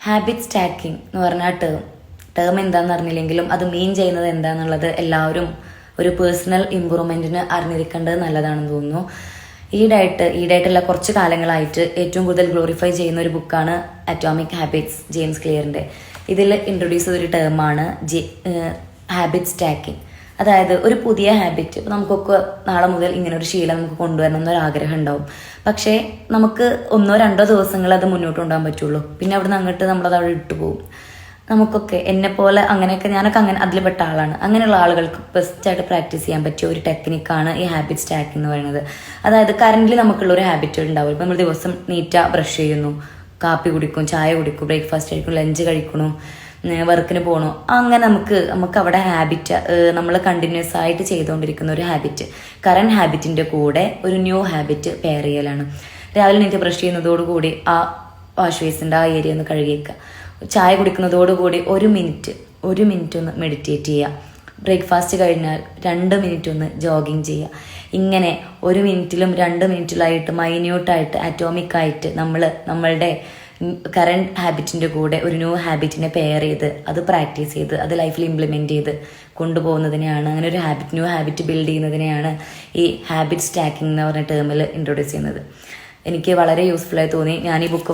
Habit stacking എന്ന് പറഞ്ഞ term എന്താണെന്ന് അറിഞ്ഞില്ലെങ്കിലും അത് മീൻ ചെയ്യുന്നത് എന്താണെന്നുള്ളത് എല്ലാവരും ഒരു പേഴ്സണൽ ഇമ്പ്രൂവ്മെന്റിന് അറിഞ്ഞിരിക്കേണ്ടത് നല്ലതാണെന്ന് തോന്നുന്നു. ഈടായിട്ടുള്ള കുറച്ച് കാലങ്ങളായിട്ട് ഏറ്റവും കൂടുതൽ ഗ്ലോറിഫൈ ചെയ്യുന്ന ഒരു ബുക്കാണ് അറ്റോമിക് ഹാബിറ്റ്സ്, ജെയിംസ് ക്ലിയറിന്റെ. ഇതിൽ ഇൻട്രൊഡ്യൂസ് ചെയ്തൊരു ടേമാണ് ഹാബിറ്റ് സ്റ്റാക്കിംഗ്. അതായത് ഒരു പുതിയ ഹാബിറ്റ്, നമുക്കൊക്കെ നാളെ മുതൽ ഇങ്ങനെ ഒരു ശീലം നമുക്ക് കൊണ്ടുവരണം എന്നൊരാഗ്രഹം ഉണ്ടാവും. പക്ഷേ നമുക്ക് 1-2 ദിവസങ്ങൾ അത് മുന്നോട്ട് കൊണ്ടുപോകാൻ പറ്റുള്ളൂ. പിന്നെ അവിടുന്ന് അങ്ങോട്ട് നമ്മളത് അവിടെ ഇട്ടുപോകും. നമുക്കൊക്കെ എന്നെപ്പോലെ ഞാനൊക്കെ അങ്ങനെ അതിൽപ്പെട്ട ആളാണ്. അങ്ങനെയുള്ള ആളുകൾക്ക് ബെസ്റ്റായിട്ട് പ്രാക്ടീസ് ചെയ്യാൻ പറ്റിയ ഒരു ടെക്നിക്കാണ് ഈ ഹാബിറ്റ് സ്റ്റാക്കിംഗ് എന്ന് പറയുന്നത്. അതായത് കറൻ്റ് നമുക്കുള്ള ഒരു ഹാബിറ്റ് ഉണ്ടാവും. ഇപ്പം നമ്മൾ ദിവസം ബ്രഷ് ചെയ്യുന്നു, കാപ്പി കുടിക്കും, ചായ കുടിക്കും, ബ്രേക്ക്ഫാസ്റ്റ് കഴിക്കും, ലഞ്ച് കഴിക്കണു, വർക്കിന് പോകണു. അങ്ങനെ നമുക്ക് അവിടെ ഹാബിറ്റ് നമ്മൾ കണ്ടിന്യൂസ് ആയിട്ട് ചെയ്തുകൊണ്ടിരിക്കുന്ന ഒരു ഹാബിറ്റ്, കറണ്ട് ഹാബിറ്റിൻ്റെ കൂടെ ഒരു ന്യൂ ഹാബിറ്റ് പെയർ ചെയ്യലാണ്. രാവിലെ എണീറ്റ് ബ്രഷ് ചെയ്യുന്നതോടുകൂടി ആ വാഷ് ബേസിൻ്റെ ആ ഏരിയ ഒന്ന് കഴുകിയേക്കുക. ചായ കുടിക്കുന്നതോടുകൂടി 1 മിനിറ്റ് ഒന്ന് മെഡിറ്റേറ്റ് ചെയ്യുക. ബ്രേക്ക്ഫാസ്റ്റ് കഴിഞ്ഞാൽ 2 മിനിറ്റ് ഒന്ന് ജോഗിങ് ചെയ്യുക. ഇങ്ങനെ 1 മിനിറ്റിലും 2 മിനിറ്റിലായിട്ട് മൈന്യൂട്ടായിട്ട് അറ്റോമിക്കായിട്ട് നമ്മളുടെ കറണ്ട് ഹാബിറ്റിൻ്റെ കൂടെ ഒരു ന്യൂ ഹാബിറ്റിനെ പെയർ ചെയ്ത് അത് പ്രാക്ടീസ് ചെയ്ത് അത് ലൈഫിൽ ഇംപ്ലിമെൻറ്റ് ചെയ്ത് കൊണ്ടുപോകുന്നതിനെയാണ്, അങ്ങനെ ഒരു ന്യൂ ഹാബിറ്റ് ബിൽഡ് ചെയ്യുന്നതിനെയാണ് ഈ ഹാബിറ്റ് സ്റ്റാക്കിംഗ് എന്ന് പറഞ്ഞ ടേമിൽ ഇൻട്രൊഡ്യൂസ് ചെയ്യുന്നത്. എനിക്ക് വളരെ യൂസ്ഫുള്ളായി തോന്നി. ഞാൻ ഈ ബുക്ക്